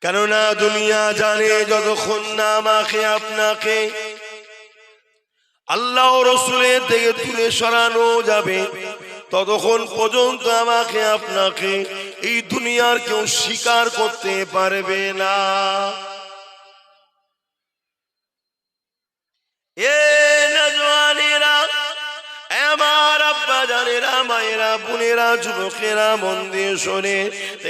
কেননা দুনিয়া জানে যতক্ষণ না আমাকে আপনাকে আল্লাহ ও রাসূলের থেকে দূরে সরানো যাবে ততক্ষণ পর্যন্ত আমাকে আপনাকে এই দুনিয়ার কেউ স্বীকার করতে পারবে না। এ নওজওয়ানেরা, আমার আব্বা জানেরা, মায়েরা, বোনেরা, যুবকেরা, মন দিয়ে শোনে।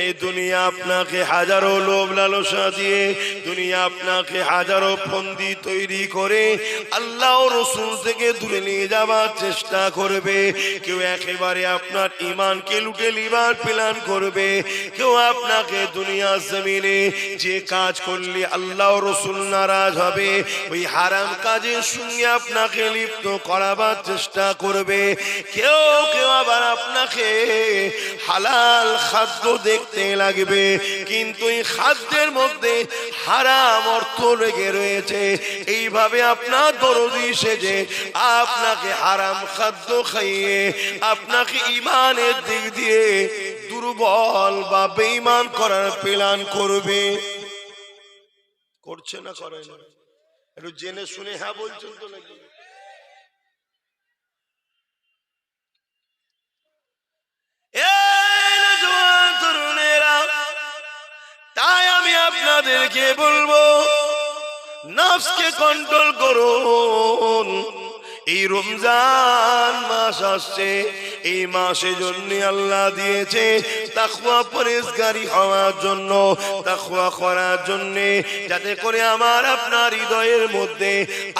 এই দুনিয়া আপনাকে হাজারো লোভ লালসা দিয়ে, দুনিয়া আপনাকে হাজারো ফন্দি তৈরি করে আল্লাহ ও রাসূল থেকে দূরে নিয়ে যাওয়ার চেষ্টা করবে। কেউ একেবারে আপনার ঈমানকে লুটে লিবার প্ল্যান করবে, কেউ আপনাকে দুনিয়া জমিনে যে কাজ করলে আল্লাহ ও রাসূল নারাজ হবে ওই হারাম কাজের সঙ্গে আপনাকে লিপ্ত করাবার চেষ্টা করবে। কেউ কেউ আবার আপনাকে হালাল খাদ্য দেখতে লাগবে, কিন্তু এই খাদ্যের মধ্যে হারাম অর্থ লেগে রয়েছে। এইভাবে আপনার দরদি সেজে আপনাকে হারাম খাদ্য খাইয়ে আপনাকে ঈমানের দিক দিয়ে দুর্বল বা বেঈমান করার প্ল্যান করবে। করছে না করে না? একটু জেনে শুনে হ্যাঁ বলছেন তো নাকি? তাই আমি আপনাদেরকে বলবো, নফসকে কন্ট্রোল করুন। এই রমজান মাস আসছে, এই মাসের জন্য আল্লাহ দিয়েছে তাকওয়া পরহেজগারি হওয়ার জন্য, তাকওয়া করার জন্য, যাতে করে আমার আপনার হৃদয়ের মধ্যে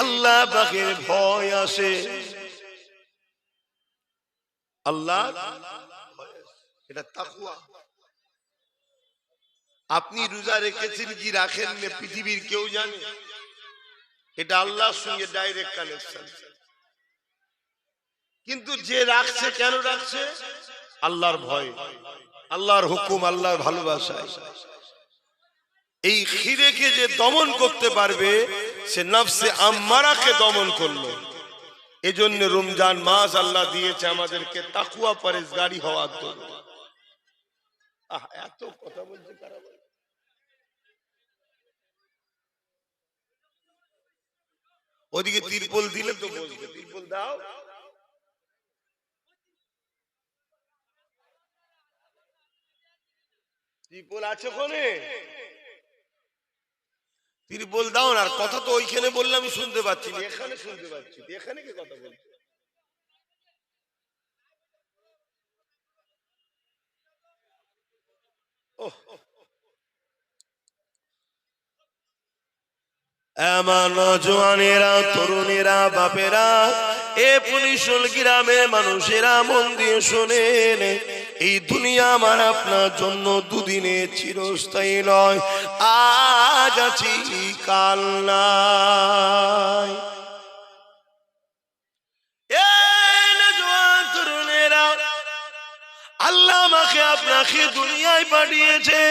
আল্লাহ পাকের ভয় আসে। আল্লাহ, এটা তাকওয়া। আপনি রোজা রেখেছেন কি রাখেন না পৃথিবীর কেউ জানে? এটা আল্লাহর সঙ্গে ডাইরেক্ট কানেকশন। কিন্তু যে রাখছে, কেন রাখছে? আল্লাহর ভয়, আল্লাহর হুকুম, আল্লাহর ভালোবাসায়। এই খিদেকে যে দমন করতে পারবে সে নফসে আম্মারাকে দমন করলো। এজন্য রমজান মাস আল্লাহ দিয়েছে আমাদেরকে তাকওয়া পরহেজগারি হওয়ার জন্য। এত কথা বলছে কারা? ওদিকে তিরপল দিলে তো বলবে, তিরপল দাও। তিরপল আছে কোনে? তিরপল দাও না। আর কথা তো ওইখানে বললে আমি শুনতে পাচ্ছি না, এখানে শুনতে পাচ্ছি। এখানে কি কথা বলছে? আমার নওজওয়ানেরা, তরুণেরা, বাপেরা, এ পুলিশুল গ্রামের মানুষেরা, মন দিয়ে শোনেন। এই দুনিয়া আমার আপনার জন্য দুদিনে চিরস্থায়ী নয়। আজ আছি কাল নাই। তরুণেরা, আল্লাহ আমাকে আপনাকে দুনিয়ায় পাঠিয়েছে,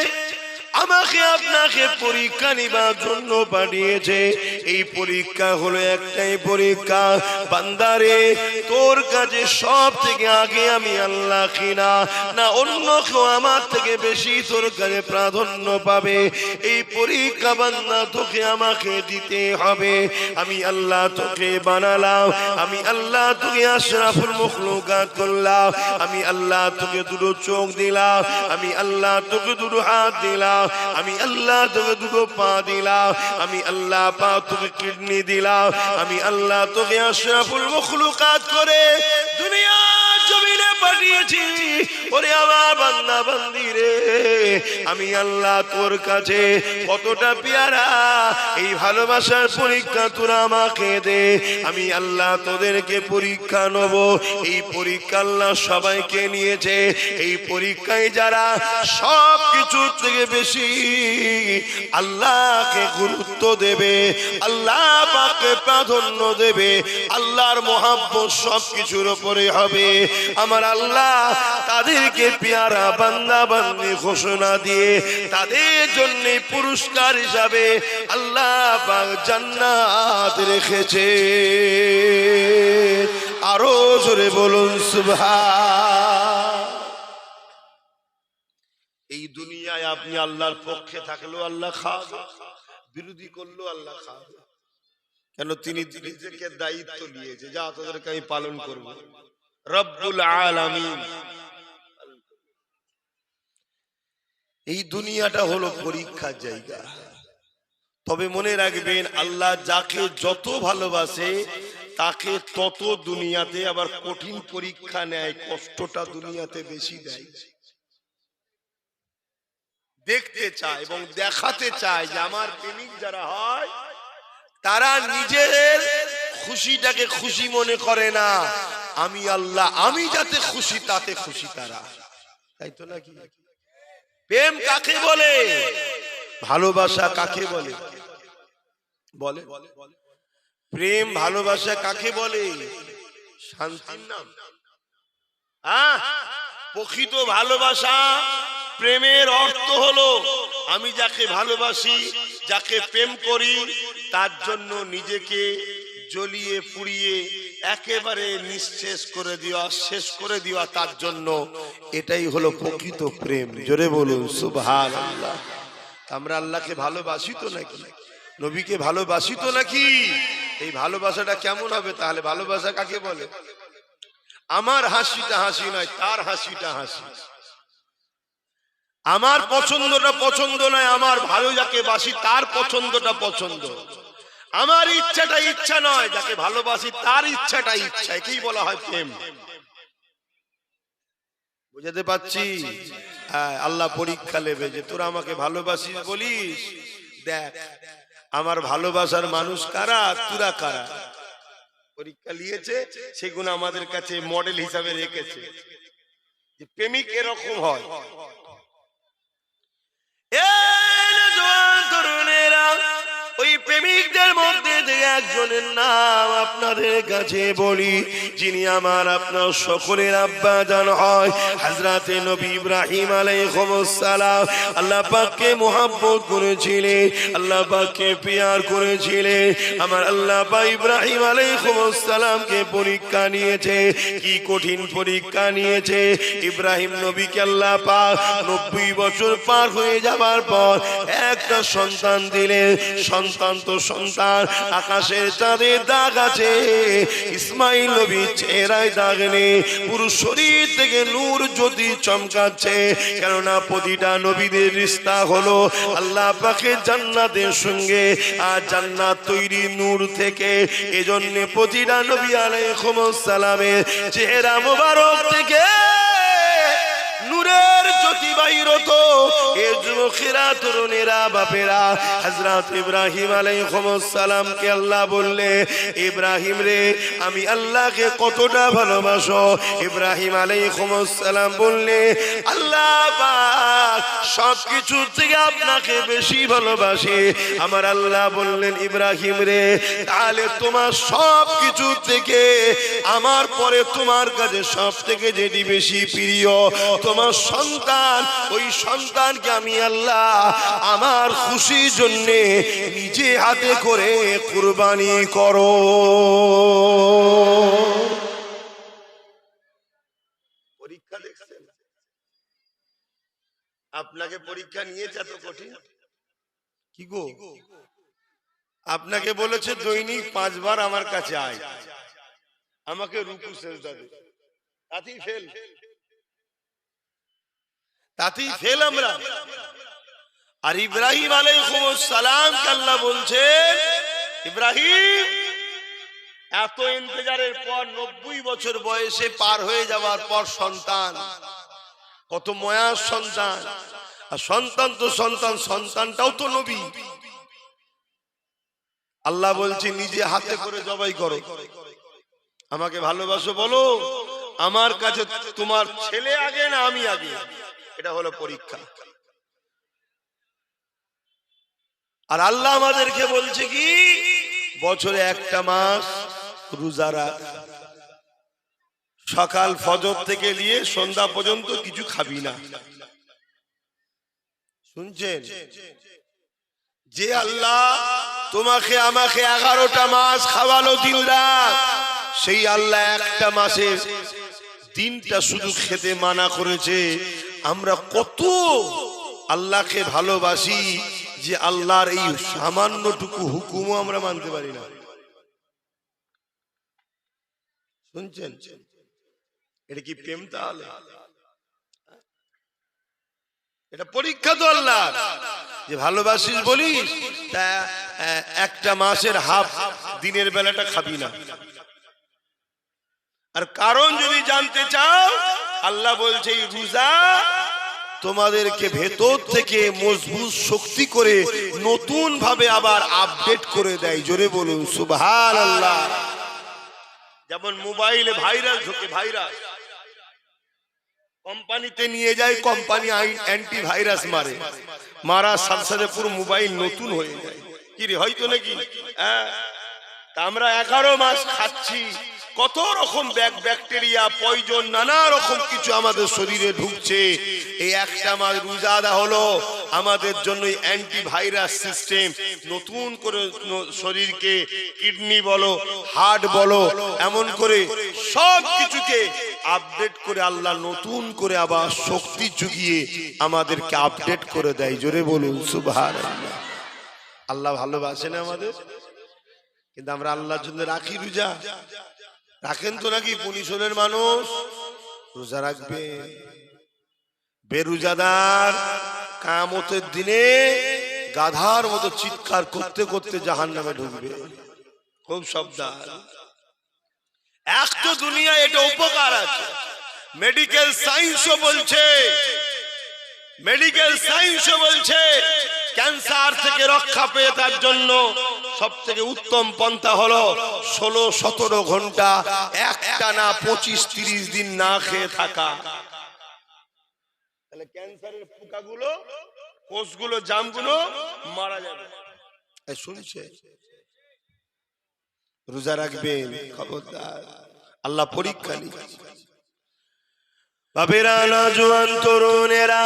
আমাকে আপনাকে পরীক্ষা নিবার জন্য পাঠিয়েছে। এই পরীক্ষা হলো একটাই পরীক্ষা, বান্দারে তোর কাছে সব থেকে আগে আমি আল্লাহ কিনা না অন্য কেউ আমার থেকে বেশি তোর কাছে প্রাধান্য পাবে। এই পরীক্ষা বান্দা তোকে আমাকে দিতে হবে। আমি আল্লাহ তোকে বানালাম, আমি আল্লাহ তোকে আশরাফুল মাখলুকাত করলাম, আমি আল্লাহ তোকে দুটো চোখ দিলাম, আমি আল্লাহ তোকে দুটো হাত দিলাম, আমি আল্লাহ তোকে দুটো পা দিলাম, আমি আল্লাহ পা তোকে কিডনি দিলাম, আমি আল্লাহ তোকে আশরাফুল মাখলুকাত করে দুনিয়ার জমিনে পাঠিয়েছি। ওরে আমার বান্দা বান্দি রে, আমি আল্লাহ তোর কাছে কতটা পেয়ারা, এই ভালোবাসার পরীক্ষা তোরা আমাকে দে। আমি আল্লাহ তোদেরকে পরীক্ষা নেব। এই পরীক্ষা আল্লাহ সবাইকে নিয়েছে। এই পরীক্ষায় যারা সব কিছু থেকে বেশি আল্লাহকে গুরুত্ব দেবে, আল্লাহ পাককে প্রাধান্য দেবে, আল্লাহর মহব্বত সব কিছুর উপরে হবে, আমার আল্লাহ তাদেরকে পেয়ারা বান্দা বান্দি ঘোষণা দিয়ে তাদের জন্য পুরস্কার হিসাবে আল্লাহ পাক জান্নাত রেখেছে। আরো জোরে বলুন সুবহান। এই দুনিয়ায় আপনি আল্লাহর পক্ষে থাকলেও আল্লাহ খাওয়াবে, বিরোধী করলেও আল্লাহ খাওয়াবে। কেন? তিনি নিজেকে দায়িত্ব নিয়েছে, যা তোদেরকে আমি পালন করব, রব্বুল আলামিন। এই দুনিয়াটা হলো পরীক্ষার জায়গা। তবে মনে রাখবেন, আল্লাহ যাকে যত ভালোবাসে তাকে তত দুনিয়াতে আবার কঠিন পরীক্ষা নেয়, কষ্টটা দুনিয়াতে বেশি দেয়। দেখতে চায় এবং দেখাতে চায় যে আমার প্রেমিক যারা হয় তারা নিজের খুশিটাকে খুশি মনে করে না, আমি আল্লাহ, আমি যাতে খুশি তাতে খুশি তারা। তাই তো নাকি? প্রেম কাকে বলে? ভালোবাসা কাকে বলে? বলে প্রেম ভালোবাসা কাকে বলে? শান্তির নাম। প্রকৃত ভালোবাসা, প্রেমের অর্থ হলো আমি যাকে ভালোবাসি, যাকে প্রেম করি, তার জন্য নিজেকে জ্বলিয়ে পুড়িয়ে একেবারে নিঃশেষ করে দেওয়া, শেষ করে দেওয়া তার জন্য, এটাই হলো প্রকৃত প্রেম। জোরে বলুন সুবহানাল্লাহ। আমরা আল্লাহকে ভালোবাসি তো নাকি? নবীকে ভালোবাসি তো নাকি? এই ভালোবাসাটা কেমন হবে তাহলে? ভালোবাসা কাকে বলে? আমার হাসিটা হাসি নয়, তার হাসিটা হাসি। আমার পছন্দটা পছন্দ নয়, আমার ভালো যাকে বাসি তার পছন্দটা পছন্দ। আমার ইচ্ছাটা ইচ্ছা নয়, যাকে ভালোবাসি তার ইচ্ছাটা ইচ্ছা। একেই বলা হয় প্রেম। বুঝাতে পারছি? হ্যাঁ, আল্লাহ পরীক্ষা নেবে যে তোরা আমাকে ভালোবাসিস বলিস, দেখ আমার ভালোবাসার মানুষ কারা, তোরা কারা। পরীক্ষা নিয়েছে, সেগুলো আমাদের কাছে মডেল হিসাবে রেখেছে যে প্রেমিক এরকম হয়। ওই প্রেমিকদের মধ্যে থেকে একজনের নাম আপনাদের কাছে বলি, যিনি আমার আপনার সকলের আব্বা জান হয়, হযরতে নবী ইব্রাহিম আলাইহিস সালাম। আল্লাহ পাককে মুহাব্বত করেছিলেন, আল্লাহ পাককে প্যার করেছিলেন। আমার আল্লাহ পাক ইব্রাহিম আলাইহিস সালামকে পরীক্ষা নিয়েছে। কি কঠিন পরীক্ষা নিয়েছে! ইব্রাহিম নবীকে আল্লাহ পাক 90 বছর পার হয়ে যাবার পর একটা সন্তান দিলেন। সন্তান তো সন্তান, আকাশের চাঁদে দাগ আছে, ইসমাইল নবী চেহারায় দাগ নেই, পুরো শরীর থেকে নূর জ্যোতি চমকাচ্ছে। কেননা প্রতিটা নবীদের রিশতা হলো আল্লাহ পাকের জান্নাতের সঙ্গে, আর জান্নাত তৈরি নূর থেকে। এজন্য প্রতিটা নবী আলাইহিস সালামের চেহারা মোবারক থেকে নূরের জ্যোতি বাইর হতো। এ যুবকেরা, তরুণেরা, বাপেরা, হযরত ইব্রাহিম আলাইহিস সালামকে আল্লাহ বললে, ইব্রাহিম রে, আমি আল্লাহকে কতটা ভালোবাসো? ইব্রাহিম আলাইহিস সালাম বললে, আল্লাহ পাক সবকিছু থেকে আপনাকে বেশি ভালোবাসে। আমার আল্লাহ বললেন, ইব্রাহিম রে, তাহলে তোমার সবকিছু থেকে আমার পরে তোমার কাছে সব থেকে যেটি বেশি প্রিয়, তোমার সন্তান। ওই সন্তানকে আমি আল্লাহ আমার খুশির জন্য নিজে হাতে করে কুরবানি করো। পরীক্ষা দেখছেন? আপনাকে পরীক্ষা নিয়েছে এত কঠিন কি গো? আপনাকে বলেছে দৈনিক 5 বার আমার কাছে আয়, আমাকে রুকু সেজদা দে, তাতেই ফেল, তাতেই ফেল আমরা। আর ইব্রাহিম আলাইহিস সালামকে আল্লাহ বলছেন, ইব্রাহিম এত ইন্তজারের পর 90 বছর বয়সে পার হয়ে যাওয়ার পর সন্তান, কত ময়ার সন্তান। আর সন্তান তো সন্তান, সন্তানটাও তো নবী। আল্লাহ বলছে নিজে হাতে করে জবাই করো, আমাকে ভালোবাসো বলো, আমার কাছে তোমার ছেলে আগে না আমি আগে? এটা হলো পরীক্ষা। আর আল্লাহ আমাদেরকে বলছে কি, বছরে একটা মাস রোজা রাখ, সকাল ফজর থেকে নিয়ে সন্ধ্যা পর্যন্ত কিছু খাবি না। শুনছেন? যে আল্লাহ তোমাকে আমাকে 11টা মাস খাওয়ালো দিন রাত, সেই আল্লাহ একটা মাসের দিনটা শুধু খেতে মানা করেছে। আমরা কত আল্লাহকে ভালোবাসি যে আল্লাহর এই সামান্যটুকু হুকুমও আমরা মানতে পারি না। শুনছেন? এটা কি প্রেম? তাহলে এটা পরীক্ষা তো আল্লাহ যে ভালোবাসিস বলিস তা একটা মাসের হাফ দিনের বেলাটা খাবি না। আর কারণ যদি জানতে চাও, আল্লাহ বলছে এই রোজা তোমাদেরকে ভেতর থেকে মজবুত শক্তি করে নতুন ভাবে আবার আপডেট করে দেয়। জোরে বলুন সুবহানাল্লাহ। যেমন মোবাইলে ভাইরাস ঢোকে, ভাইরাস কোম্পানিতে নিয়ে যায়, কোম্পানি অ্যান্টি ভাইরাস মারে, মারার সাথে সাথে পুরো মোবাইল নতুন হয়ে যায়। কি রে, হয়তো নাকি? হ্যাঁ, তা আমরা 11 মাস খাচ্ছি, কত রকম ব্যাকটেরিয়া পয়জন নানা রকম কিছু আমাদের শরীরে ঢুকছে। এই একটা মাস রোজা হলো আমাদের জন্য অ্যান্টি ভাইরাস সিস্টেম নতুন করে শরীরকে, কিডনি বলো, হার্ট বলো, এমন করে সব কিছুকে আপডেট করে আল্লাহ নতুন করে আবার শক্তি জুগিয়ে আমাদেরকে আপডেট করে দেয়। জোরে বলুন সুবহানাল্লাহ। আল্লাহ ভালোবাসেন আমাদের, কিন্তু আমরা আল্লাহর জন্য রাখি রোজা? রাখেন তো নাকি? পুলিশের মানুষ রোজা রাখবে। বেরোজাদার কিয়ামতের দিনে গাধার মতো চিৎকার করতে করতে জাহান্নামে ঢুকবে। খুব সাবধান। এক তো দুনিয়া এটা উপকার আছে, মেডিকেল সায়েন্সও বলছে, মেডিকেল সায়েন্সও বলছে ক্যান্সার থেকে রক্ষা পেয়ে তার জন্য সব থেকে উত্তম পন্থা হলো 16-17 ঘন্টা একটানা 25-30 দিন না খেয়ে থাকা। তাহলে ক্যান্সারের পোকাগুলো, কোষগুলো, জামগুলো মারা যাবে। শুনছে? রোজা রাখবেন, খবরদার, আল্লাহ পরীক্ষা নিচ্ছে। বাবেরা, নওজোয়ান তরুণেরা,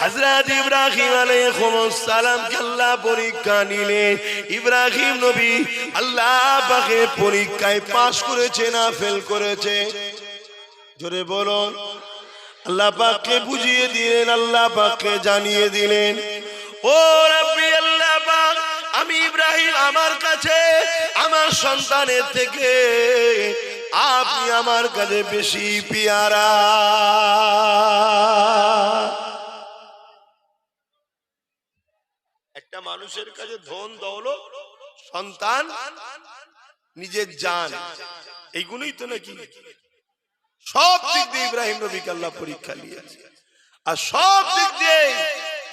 হযরত ইব্রাহিম আলাইহিস সালামকে আল্লাহ পরীক্ষা নিলেন। ইব্রাহিম নবী আল্লাহ পাকের পরীক্ষায় পাস করেছে না ফেল করেছে? জোরে বলুন। আল্লাহ পাককে বুঝিয়ে দিলেন, আল্লাহ পাককে জানিয়ে দিলেন, ও রাব্বি আল্লাহ পাক, আমি ইব্রাহিম আমার কাছে আমার সন্তানের থেকে আপনি আমার কাছে বেশি পিয়ারা। একটা মানুষের কাছে ধন দৌলত, সন্তান, নিজের জান, এইগুলোই তো নাকি সব দিক দিয়ে ইব্রাহিম নবীকে আল্লাহ পরীক্ষা নিয়েছে। আর সব দিক দিয়ে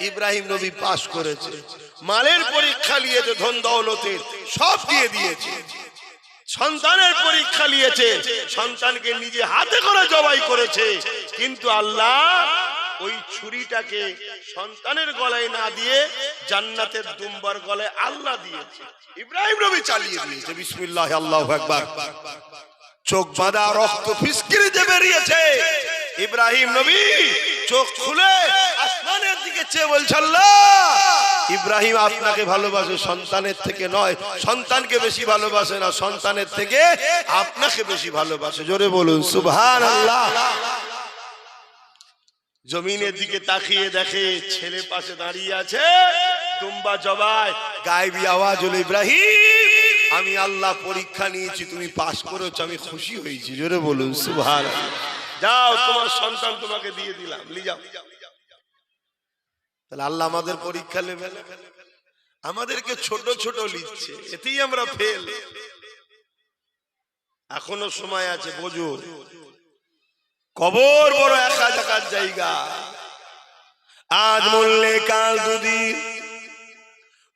ইব্রাহিম নবী পাস করেছে। মালের পরীক্ষা নিয়েছে, ধন দৌলতের সব দিয়ে দিয়েছে। সন্তানের পরীক্ষা নিয়েছে, সন্তানকে নিজে হাতে করে জবাই করেছে। কিন্তু আল্লাহ ওই ছুরিটাকে সন্তানের গলায় না দিয়ে জান্নাতের দুম্বার গলায় আল্লাহ দিয়েছে। ইব্রাহিম নবী চালিয়ে দিয়েছে। বিসমিল্লাহ, আল্লাহু আকবার। চোখ বাঁধা, রক্ত ফিসকিরিতে বেরিয়েছে। ইব্রাহিম নবী চোখ খুলে আসমানের দিকে চেয়ে বলছে, আল্লাহ, ইব্রাহিম আপনাকে ভালোবাসে, সন্তানের থেকে নয়। সন্তানকে বেশি ভালোবাসে না, সন্তানের থেকে আপনাকে বেশি ভালোবাসে। জোরে বলুন সুবহানাল্লাহ। জমিনের দিকে তাকিয়ে দেখে ছেলে পাশে দাঁড়িয়ে আছে, দুম্বা জবাই। গায়েবী আওয়াজ হলো, ইব্রাহিম, আমি আল্লাহ পরীক্ষা নিয়েছি, তুমি পাস করেছো, আমি খুশি হয়েছি। জোরে বলুন সুবহানাল্লাহ। যাও, তোমার সন্তান তোমাকে দিয়ে দিলাম, নিয়ে যাও। তাহলে আল্লাহ আমাদের পরীক্ষা নেবে, আমাদেরকে ছোট ছোট লিখছে, এতেই আমরা ফেল। এখনো সময় আছে, বোঝো। কবর বড় একাধিকার জায়গা, আজ মরলে কাল দুদিন।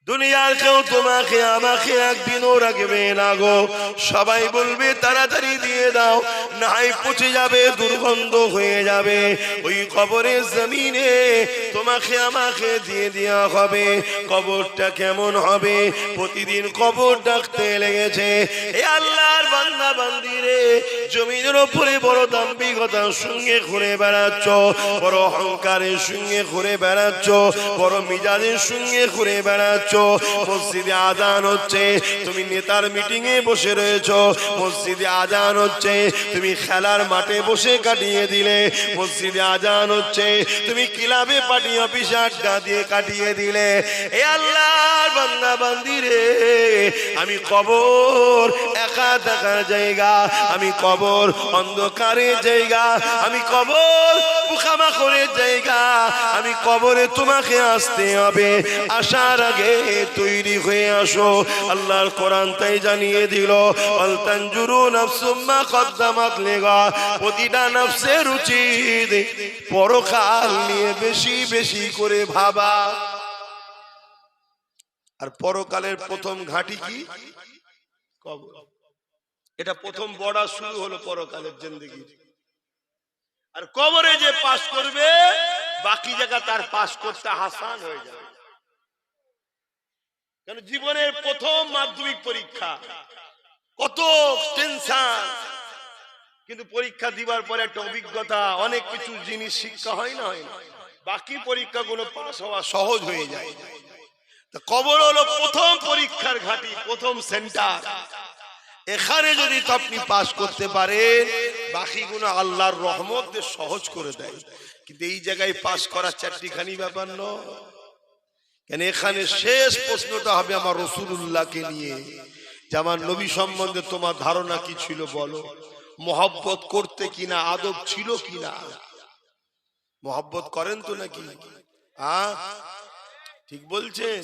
দুনিয়ার কেউ তোমাকে আমাকে একদিনও রাখবে না গো। সবাই বলবে তাড়াতাড়ি দিয়ে দাও, নাই পচে যাবে, দুর্গন্ধ হয়ে যাবে। ওই কবরের জমিনে তোমাকে আমাকে দিয়ে দেওয়া হবে। কবরটা কেমন হবে? প্রতিদিন কবর ডাকতে লেগেছে, এ আল্লাহর বান্দা বান্দিরে, জমিনের উপরে বড় দাম্ভিকতার সঙ্গে ঘুরে বেড়াচ্ছ, বড় অহংকারের সঙ্গে ঘুরে বেড়াচ্ছ, বড় মিজাজের সঙ্গে ঘুরে বেড়াচ্ছ। মসজিদে আজান হচ্ছে, তুমি নেতার মিটিং এ বসে রয়েছো, মসজিদে আজান হচ্ছে, তুমি খেলার মাঠে বসে কাটিয়ে দিলে, মসজিদে আজান হচ্ছে, তুমি ক্লাবে পার্টি অফিসে আড্ডা দিয়ে কাটিয়ে দিলে। এ আল্লাহর বান্দা বান্দি রে, আমি কবর একা থাকার জায়গা, আমি কবর অন্ধকারের জায়গা, আমি কবর পোকামাকড়ের জায়গা, আমি কবরে তোমাকে আসতে হবে, আসার আগে তৈরি হয়ে আসো। আল্লাহর কোরআন তাই জানিয়ে দিল, আল তানজুরু নাফসুম মা কদ্দামাত লিগা, প্রতিটা নফসের উচিত পরকাল নিয়ে বেশি বেশি করে ভাবা। আর পরকালের প্রথম ঘাঁটি কি? কবর। এটা প্রথম বড়া শুরু হলো পরকালের জিন্দেগি। আর কবরে যে পাস করবে, বাকি জায়গা তার পাস করতে আসান হয়ে যাবে। কেন জীবনের প্রথম মাধ্যমিক পরীক্ষা, কত টেনশন, কিন্তু পরীক্ষা দিবার পরে একটা অভিজ্ঞতা, অনেক কিছু জিনিস শিক্ষা হয় না, হয় না, বাকি পরীক্ষাগুলো পাস হওয়া সহজ হয়ে যায়। কবর হলো প্রথম পরীক্ষার ঘাঁটি, প্রথম সেন্টার। এখানে যদি আপনি পাস করতে পারেন, বাকিগুলো আল্লাহর রহমত দিয়ে সহজ করে দেয়। কিন্তু এই জায়গায় পাস করা চারটিখানি ব্যাপার নয়। কেন এখানে শেষ প্রশ্নটা হবে আমার রাসূলুল্লাহকে নিয়ে, যে আমার নবী সম্বন্ধে তোমার ধারণা কি ছিল বলো, মহব্বত করতে কিনা, আদব ছিল কিনা, মহব্বত করেন তো নাকি? ঠিক বলছেন?